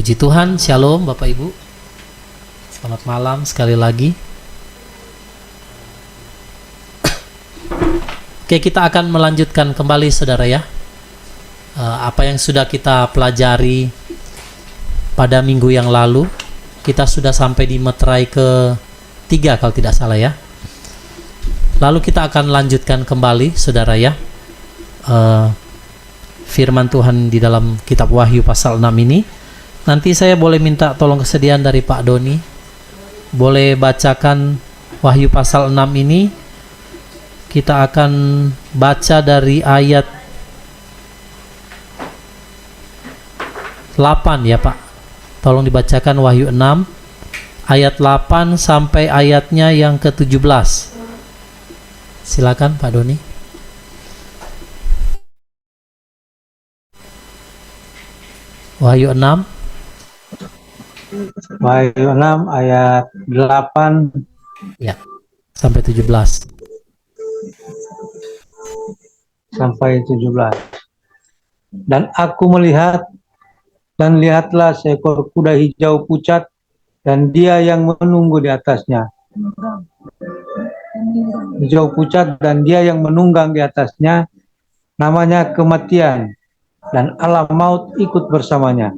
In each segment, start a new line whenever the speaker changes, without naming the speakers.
Puji Tuhan, Shalom Bapak Ibu. Selamat malam sekali lagi. Oke, kita akan melanjutkan kembali saudara ya. Apa yang sudah kita pelajari pada minggu yang lalu. Kita sudah sampai di meterai ke-3 kalau tidak salah ya. Lalu kita akan lanjutkan kembali saudara ya. Firman Tuhan di dalam kitab Wahyu pasal 6 ini. Nanti saya boleh minta tolong kesediaan dari Pak Doni. Boleh bacakan Wahyu pasal 6 ini. Kita akan baca dari ayat 8 ya Pak. Tolong dibacakan Wahyu 6 ayat 8 sampai ayatnya yang ke-17. Silakan Pak Doni. Wahyu 6.
Wahyu 6 ayat 8
ya sampai 17.
Sampai 17. Dan aku melihat, dan lihatlah seekor kuda hijau pucat, dan dia yang menunggu di atasnya. Hijau pucat dan dia yang menunggang di atasnya, namanya Kematian, dan alam maut ikut bersamanya.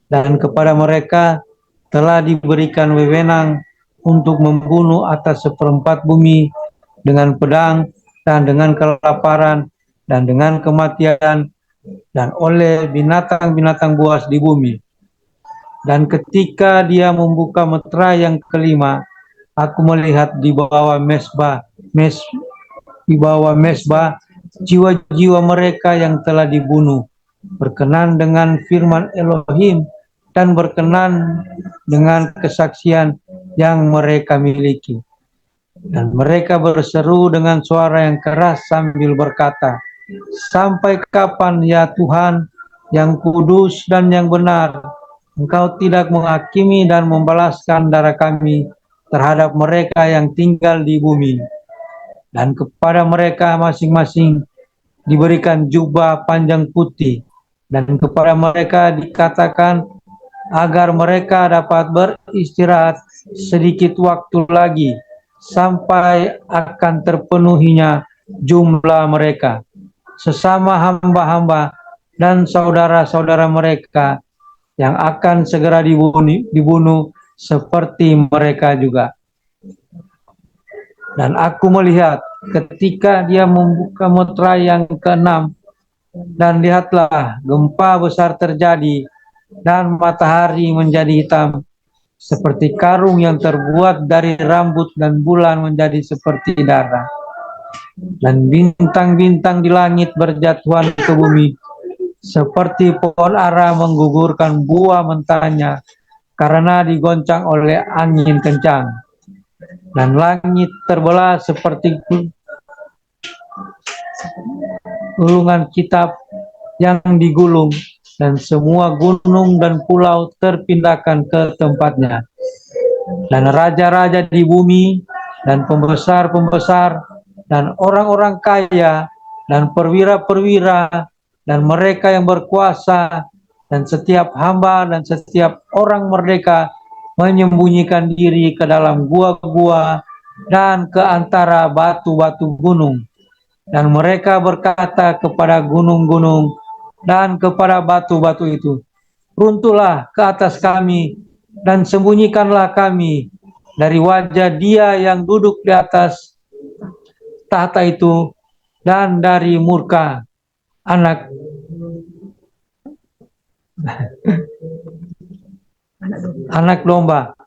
Dan kepada mereka telah diberikan wewenang untuk membunuh atas seperempat bumi dengan pedang dan dengan kelaparan dan dengan kematian dan oleh binatang-binatang buas di bumi. Dan ketika dia membuka meterai yang kelima, aku melihat di bawah mesbah jiwa-jiwa mereka yang telah dibunuh, berkenan dengan firman Elohim dan berkenan dengan kesaksian yang mereka miliki. Dan mereka berseru dengan suara yang keras sambil berkata, sampai kapan ya Tuhan yang kudus dan yang benar, Engkau tidak menghakimi dan membalaskan darah kami terhadap mereka yang tinggal di bumi. Dan kepada mereka masing-masing diberikan jubah panjang putih, dan kepada mereka dikatakan agar mereka dapat beristirahat sedikit waktu lagi sampai akan terpenuhinya jumlah mereka, sesama hamba-hamba dan saudara-saudara mereka yang akan segera dibunuh seperti mereka juga. Dan aku melihat ketika dia membuka meterai yang ke-6, dan lihatlah gempa besar terjadi, dan matahari menjadi hitam seperti karung yang terbuat dari rambut, dan bulan menjadi seperti darah. Dan bintang-bintang di langit berjatuhan ke bumi, seperti pohon ara menggugurkan buah mentahnya karena digoncang oleh angin kencang. Dan langit terbelah seperti gulungan kitab yang digulung, dan semua gunung dan pulau terpindahkan ke tempatnya. Dan raja-raja di bumi, dan pembesar-pembesar, dan orang-orang kaya, dan perwira-perwira, dan mereka yang berkuasa, dan setiap hamba dan setiap orang merdeka menyembunyikan diri ke dalam gua-gua dan ke antara batu-batu gunung. Dan mereka berkata kepada gunung-gunung dan kepada batu-batu itu, runtuhlah ke atas kami dan sembunyikanlah kami dari wajah Dia yang duduk di atas tahta itu dan dari murka anak domba,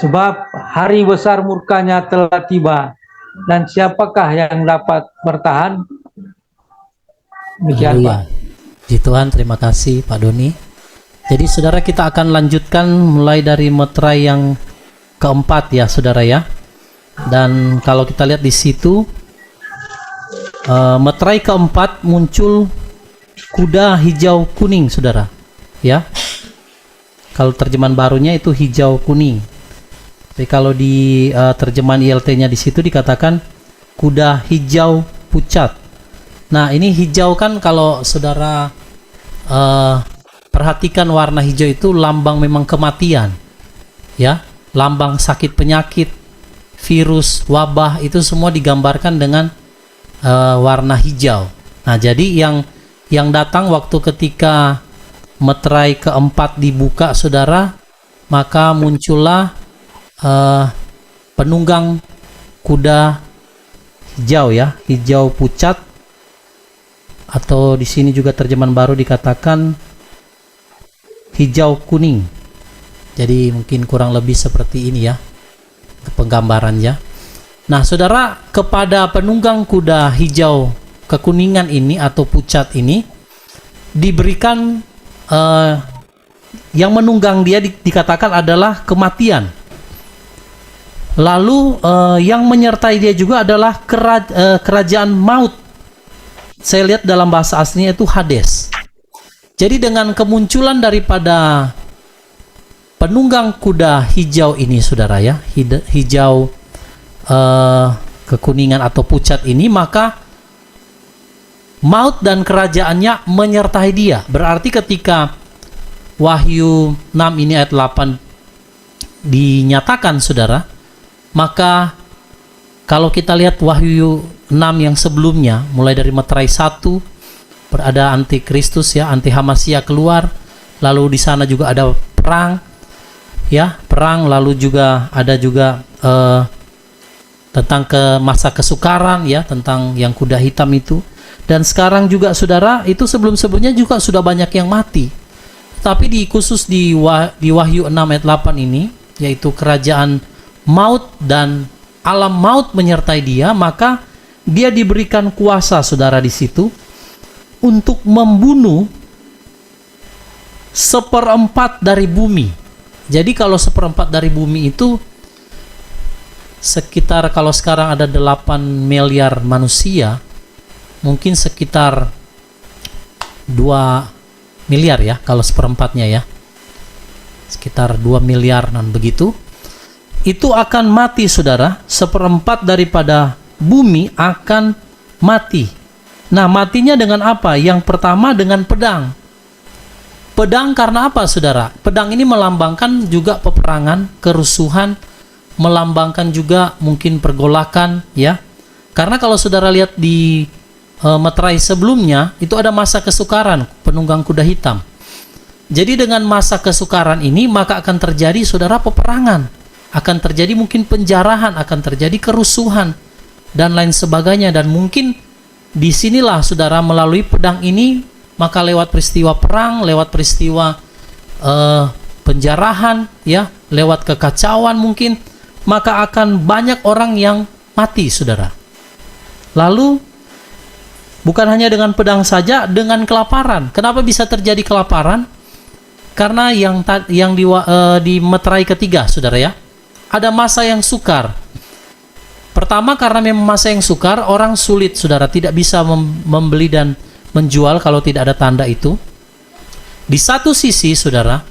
sebab hari besar murkanya telah tiba, dan siapakah yang dapat bertahan? Demikian Pak.
Puji Tuhan, terima kasih Pak Doni. Jadi saudara, kita akan lanjutkan mulai dari meterai yang keempat ya saudara ya. Dan kalau kita lihat di situ, meterai keempat muncul kuda hijau kuning saudara ya. Kalau terjemahan barunya itu hijau kuning. Tapi kalau di terjemahan ILT-nya di situ dikatakan kuda hijau pucat. Nah, ini hijau kan kalau saudara perhatikan warna hijau itu lambang memang kematian. Ya, lambang sakit penyakit, virus, wabah itu semua digambarkan dengan warna hijau. Nah, jadi yang datang waktu ketika meterai keempat dibuka, saudara, maka muncullah penunggang kuda hijau, ya, hijau pucat, atau di sini juga terjemahan baru dikatakan hijau kuning. Jadi mungkin kurang lebih seperti ini ya penggambarannya. Nah, saudara, kepada penunggang kuda hijau kekuningan ini atau pucat ini diberikan yang menunggang dia dikatakan adalah kematian. Lalu yang menyertai dia juga adalah kerajaan maut. Saya lihat dalam bahasa aslinya itu Hades. Jadi dengan kemunculan daripada penunggang kuda hijau ini, saudara, ya, hijau kekuningan atau pucat ini, maka maut dan kerajaannya menyertai dia. Berarti ketika Wahyu 6 ini ayat 8 dinyatakan, saudara, maka kalau kita lihat Wahyu 6 yang sebelumnya, mulai dari meterai 1, berada antikristus, ya, anti Hamasia keluar, lalu di sana juga ada perang, ya, perang, lalu juga ada juga tentang masa kesukaran, ya, tentang yang kuda hitam itu. Dan sekarang juga, saudara, itu sebelum-sebelumnya juga sudah banyak yang mati. Tapi khusus di Wahyu 6 ayat 8 ini, yaitu kerajaan maut dan alam maut menyertai dia, maka dia diberikan kuasa, saudara, di situ untuk membunuh 1/4 dari bumi. Jadi kalau 1/4 dari bumi itu sekitar, kalau sekarang ada 8 miliar manusia, mungkin sekitar 2 miliar ya, kalau 1/4-nya ya, sekitar 2 miliar dan begitu. Itu akan mati, saudara. 1/4 daripada bumi akan mati. Nah, matinya dengan apa? Yang pertama dengan pedang. Pedang karena apa, saudara? Pedang ini melambangkan juga peperangan, kerusuhan, melambangkan juga mungkin pergolakan, ya. Karena kalau saudara lihat di meterai sebelumnya, itu ada masa kesukaran, penunggang kuda hitam. Jadi dengan masa kesukaran ini, maka akan terjadi, saudara, peperangan. Akan terjadi mungkin penjarahan, akan terjadi kerusuhan, dan lain sebagainya. Dan mungkin disinilah, saudara, melalui pedang ini, maka lewat peristiwa perang, lewat peristiwa penjarahan, ya, lewat kekacauan mungkin, maka akan banyak orang yang mati, saudara. Lalu bukan hanya dengan pedang saja, dengan kelaparan. Kenapa bisa terjadi kelaparan? Karena yang di meterai ketiga, saudara, ya, ada masa yang sukar. Pertama, karena memang masa yang sukar, orang sulit, saudara, tidak bisa membeli dan menjual kalau tidak ada tanda itu. Di satu sisi, saudara,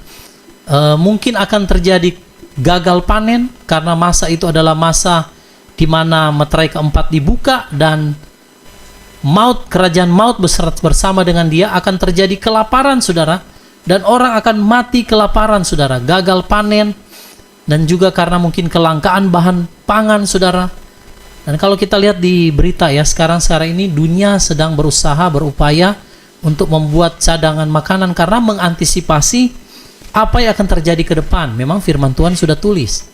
mungkin akan terjadi gagal panen, karena masa itu adalah masa di mana meterai keempat dibuka dan maut, kerajaan maut bersama dengan dia, akan terjadi kelaparan, saudara, dan orang akan mati kelaparan, saudara, gagal panen, dan juga karena mungkin kelangkaan bahan pangan, saudara. Dan kalau kita lihat di berita, ya, sekarang ini dunia sedang berupaya untuk membuat cadangan makanan karena mengantisipasi apa yang akan terjadi ke depan. Memang firman Tuhan sudah tulis,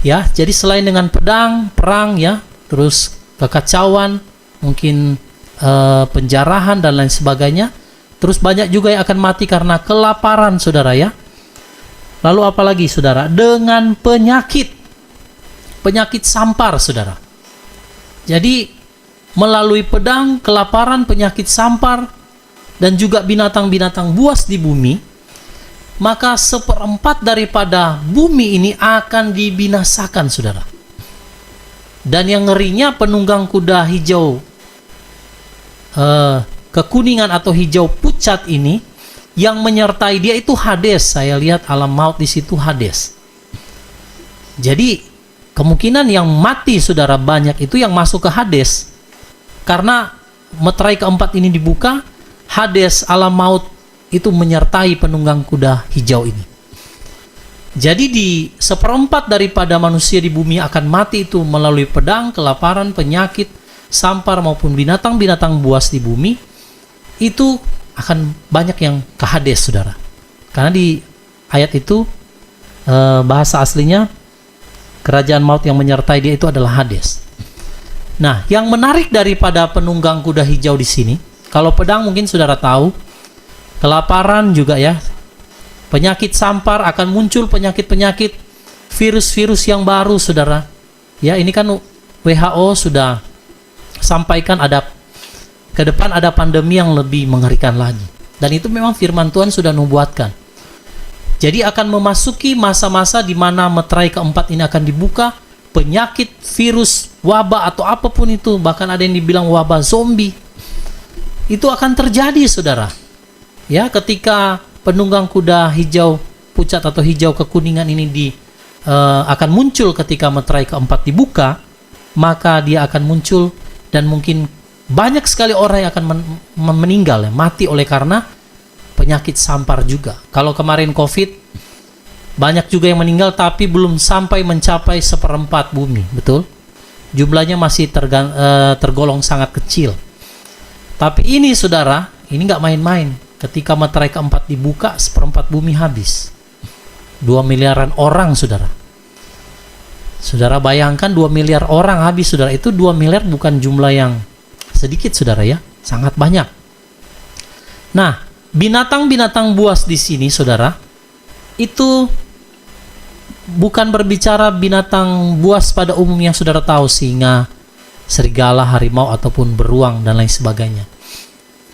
ya. Jadi selain dengan pedang, perang, ya, terus kekacauan, mungkin penjarahan dan lain sebagainya, terus banyak juga yang akan mati karena kelaparan, saudara, ya. Lalu apalagi, saudara? Dengan penyakit sampar, saudara. Jadi melalui pedang, kelaparan, penyakit sampar, dan juga binatang-binatang buas di bumi, maka 1/4 daripada bumi ini akan dibinasakan, saudara. Dan yang ngerinya, penunggang kuda hijau kekuningan atau hijau pucat ini, yang menyertai dia itu Hades. Saya lihat alam maut di situ Hades. Jadi kemungkinan yang mati, saudara, banyak itu yang masuk ke Hades. Karena meterai keempat ini dibuka, Hades, alam maut itu menyertai penunggang kuda hijau ini. Jadi di seperempat daripada manusia di bumi akan mati itu melalui pedang, kelaparan, penyakit, sampar maupun binatang-binatang buas di bumi, itu akan banyak yang ke Hades, saudara. Karena di ayat itu bahasa aslinya kerajaan maut yang menyertai dia itu adalah Hades. Nah, yang menarik daripada penunggang kuda hijau di sini, kalau pedang mungkin saudara tahu, kelaparan juga ya, penyakit sampar, akan muncul penyakit-penyakit, virus-virus yang baru, saudara. Ya, ini kan WHO sudah sampaikan ada ke depan ada pandemi yang lebih mengerikan lagi. Dan itu memang firman Tuhan sudah nubuatkan. Jadi akan memasuki masa-masa di mana meterai keempat ini akan dibuka, penyakit, virus, wabah atau apapun itu, bahkan ada yang dibilang wabah zombie, itu akan terjadi, saudara. Ya, ketika penunggang kuda hijau pucat atau hijau kekuningan ini akan muncul ketika meterai keempat dibuka, maka dia akan muncul dan mungkin banyak sekali orang yang akan meninggal, ya, mati oleh karena penyakit sampar juga. Kalau kemarin COVID, banyak juga yang meninggal tapi belum sampai mencapai seperempat bumi, betul? Jumlahnya masih tergolong sangat kecil. Tapi ini, saudara, ini nggak main-main. Ketika meterai keempat dibuka, seperempat bumi habis. 2 miliaran orang, saudara. Saudara bayangkan 2 miliar orang habis, saudara. Itu 2 miliar bukan jumlah yang sedikit, saudara, ya. Sangat banyak. Nah, binatang-binatang buas di sini, saudara, itu bukan berbicara binatang buas pada umum yang saudara tahu, singa, serigala, harimau, ataupun beruang, dan lain sebagainya.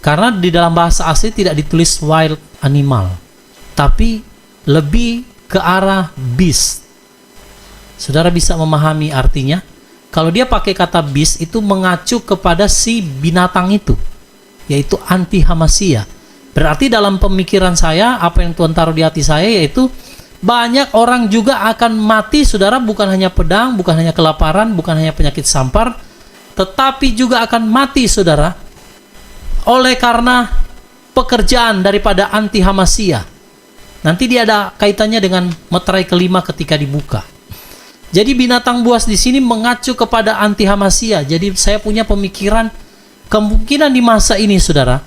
Karena di dalam bahasa asli tidak ditulis wild animal, tapi lebih ke arah beast. Saudara bisa memahami artinya? Kalau dia pakai kata beast, itu mengacu kepada si binatang itu, yaitu anti-hamasia. Berarti dalam pemikiran saya, apa yang Tuhan taruh di hati saya, yaitu banyak orang juga akan mati, saudara, bukan hanya pedang, bukan hanya kelaparan, bukan hanya penyakit sampar, tetapi juga akan mati, saudara, oleh karena pekerjaan daripada anti-hamasia. Nanti dia ada kaitannya dengan meterai kelima ketika dibuka. Jadi binatang buas di sini mengacu kepada anti-hamasia. Jadi saya punya pemikiran, kemungkinan di masa ini, saudara,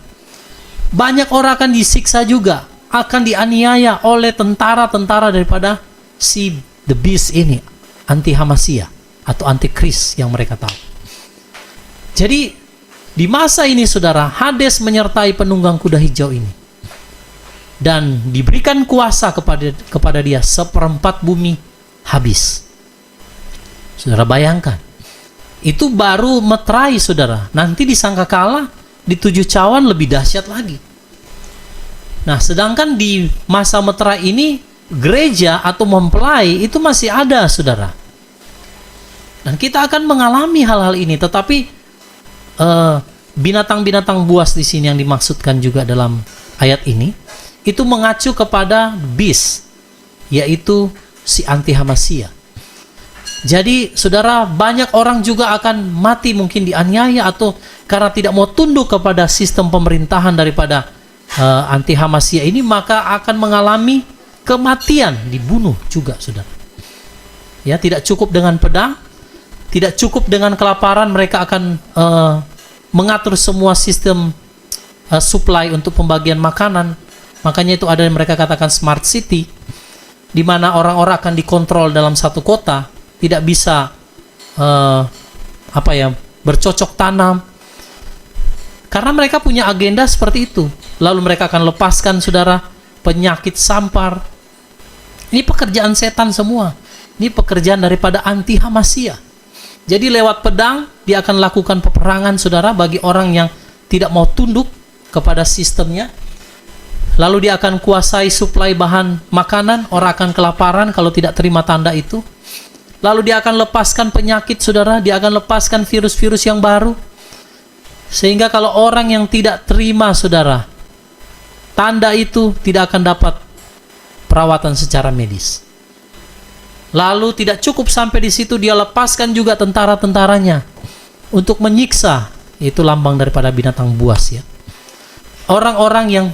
banyak orang akan disiksa juga, akan dianiaya oleh tentara-tentara daripada si the beast ini, anti-hamasia atau antikris yang mereka tahu. Jadi di masa ini, saudara, Hades menyertai penunggang kuda hijau ini dan diberikan kuasa kepada dia, seperempat bumi habis. Saudara bayangkan, itu baru meterai, saudara. Nanti di sangkakala, di 7 cawan lebih dahsyat lagi. Nah, sedangkan di masa meterai ini, gereja atau mempelai itu masih ada, saudara. Dan kita akan mengalami hal-hal ini, tetapi binatang-binatang buas di sini yang dimaksudkan juga dalam ayat ini, itu mengacu kepada beast, yaitu si anti-hamasia. Jadi, saudara, banyak orang juga akan mati mungkin dianiaya atau karena tidak mau tunduk kepada sistem pemerintahan daripada anti-hamasia ini, maka akan mengalami kematian, dibunuh juga, saudara. Ya, tidak cukup dengan pedang, tidak cukup dengan kelaparan, mereka akan mengatur semua sistem supply untuk pembagian makanan. Makanya itu ada yang mereka katakan smart city, di mana orang-orang akan dikontrol dalam satu kota, tidak bisa bercocok tanam, karena mereka punya agenda seperti itu. Lalu mereka akan lepaskan, saudara, penyakit sampar. Ini pekerjaan setan semua. Ini pekerjaan daripada anti-hamasia. Jadi lewat pedang, dia akan lakukan peperangan, saudara, bagi orang yang tidak mau tunduk kepada sistemnya. Lalu dia akan kuasai suplai bahan makanan, orang akan kelaparan kalau tidak terima tanda itu. Lalu dia akan lepaskan penyakit, saudara, dia akan lepaskan virus-virus yang baru. Sehingga kalau orang yang tidak terima, saudara, tanda itu tidak akan dapat perawatan secara medis. Lalu tidak cukup sampai di situ, dia lepaskan juga tentara-tentaranya untuk menyiksa. Itu lambang daripada binatang buas, ya. Orang-orang yang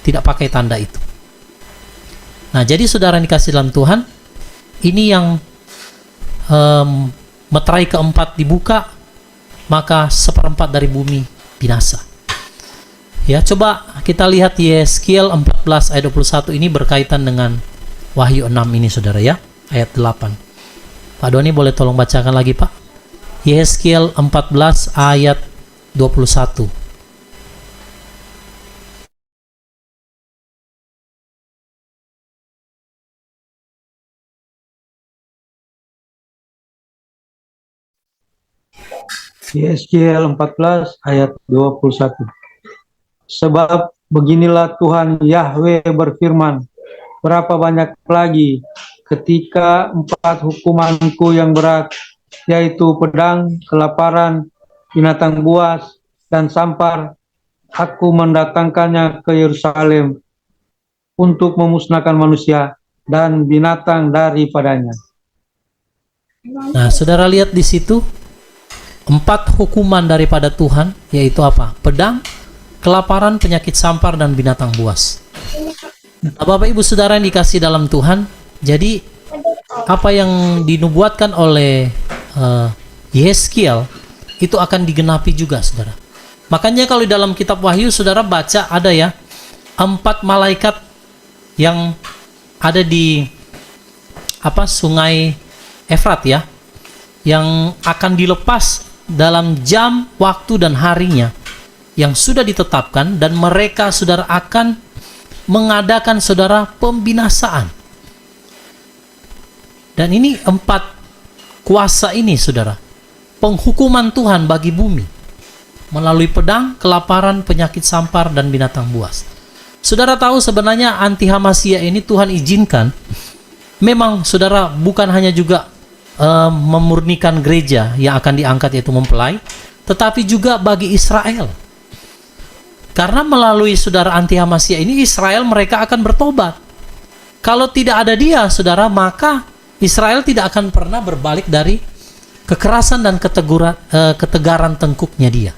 tidak pakai tanda itu. Nah, jadi saudara yang dikasih dalam Tuhan, ini yang meterai keempat dibuka, maka 1/4 dari bumi binasa. Ya, coba kita lihat Yeskiel 14 ayat 21 ini berkaitan dengan Wahyu 6 ini saudara ya, ayat 8. Pak Doni boleh tolong bacakan lagi Pak? Yeskiel 14 ayat 21.
Yeskiel 14 ayat 21. Sebab beginilah Tuhan Yahweh berfirman, berapa banyak lagi ketika 4 hukumanku yang berat, yaitu pedang, kelaparan, binatang buas, dan sampar, aku mendatangkannya ke Yerusalem untuk memusnahkan manusia dan binatang daripadanya.
Nah, saudara lihat di situ 4 hukuman daripada Tuhan, yaitu apa? Pedang, kelaparan, penyakit sampar, dan binatang buas. Nah, Bapak Ibu Saudara yang dikasih dalam Tuhan, jadi apa yang dinubuatkan oleh Yeskiel itu akan digenapi juga, saudara. Makanya kalau di dalam kitab Wahyu, saudara baca ada ya 4 malaikat yang ada di sungai Efrat ya, yang akan dilepas dalam jam, waktu, dan harinya yang sudah ditetapkan, dan mereka saudara akan mengadakan saudara pembinasaan. Dan ini 4 kuasa ini saudara, penghukuman Tuhan bagi bumi melalui pedang, kelaparan, penyakit sampar, dan binatang buas. Saudara tahu sebenarnya anti-Hamasia ini Tuhan izinkan memang saudara bukan hanya juga memurnikan gereja yang akan diangkat yaitu mempelai, tetapi juga bagi Israel. Karena melalui saudara anti-Hamasia ini Israel mereka akan bertobat. Kalau tidak ada dia saudara, maka Israel tidak akan pernah berbalik dari kekerasan dan ketegaran tengkuknya dia.